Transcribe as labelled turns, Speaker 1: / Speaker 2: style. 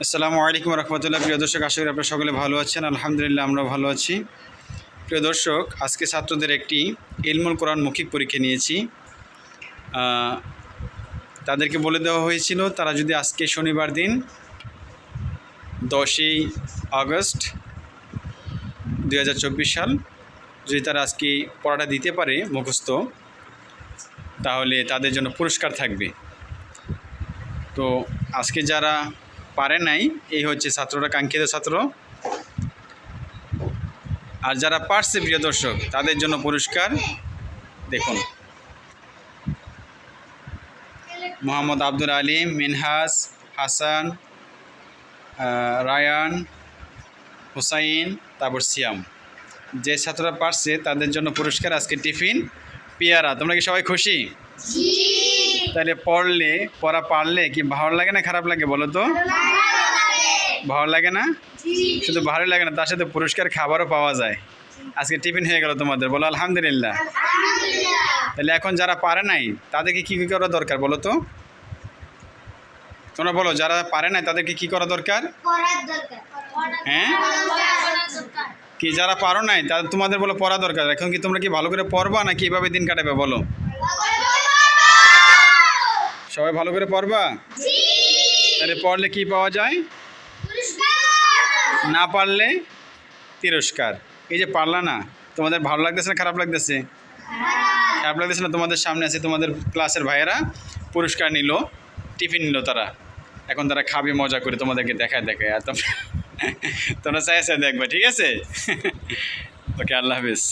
Speaker 1: আসসালামু আলাইকুম রহমতুল্লাহ। প্রিয় দর্শক, আশা করি আপনারা সকলে ভালো আছেন। আলহামদুলিল্লাহ, আমরা ভালো আছি। প্রিয় দর্শক, আজকে ছাত্রদের একটি ইলমুল কোরআন মৌখিক পরীক্ষা নিয়েছি। তাদেরকে বলে দেওয়া হয়েছিল তারা যদি আজকে শনিবার দিন 10ই আগস্ট 2024 সাল যদি তারা আজকে পড়াটা দিতে পারে মুখস্থ, তাহলে তাদের জন্য পুরস্কার থাকবে। তো আজকে যারা পারে নাই, এই হচ্ছে ছাত্ররা, কাঙ্ক্ষিত ছাত্র। আর যারা পারছে প্রিয় দর্শক, তাদের জন্য পুরস্কার দেখুন: মোহাম্মদ আব্দুল আলিম, মিনহাজ, হাসান, রায়ান, হুসাইন, তারপর সিয়াম। যে ছাত্ররা পারছে তাদের জন্য পুরস্কার আজকে টিফিন পেয়ারা। তোমরা কি সবাই খুশি? তাহলে পড়া পারলে কি ভালো লাগে না খারাপ লাগে বলো তো? ভালো লাগে না? শুধু ভালো লাগে না, তার সাথে পুরস্কার খাবারও পাওয়া যায়। আজকে টিফিন হয়ে গেল তোমাদের, বলো আলহামদুলিল্লাহ। তাহলে এখন যারা পারে নাই তাদেরকে কী কী করা দরকার বলো তো? তোমরা বলো, যারা পারে নাই তাদেরকে কি করা দরকার? হ্যাঁ, কি যারা পারো নাই তাদের তোমাদের বলো পড়া দরকার। এখন কি তোমরা কি ভালো করে পড়বা নাকি এভাবে দিন কাটাবে বলো? সবাই ভালো করে পড়বা। তাহলে পড়লে কি পাওয়া যায়? না পারলে তিরস্কার। এই যে পারলা না, তোমাদের ভালো লাগতেছে না খারাপ লাগতেছে? খারাপ লাগতেছে না? তোমাদের সামনে আছে তোমাদের ক্লাসের ভাইয়েরা, পুরস্কার নিল, টিফিন নিল তারা। এখন তারা খাবে মজা করে, তোমাদেরকে দেখায় আর তোমরা চাই দেখবে, ঠিক আছে? ওকে, আল্লাহ হাফিজ।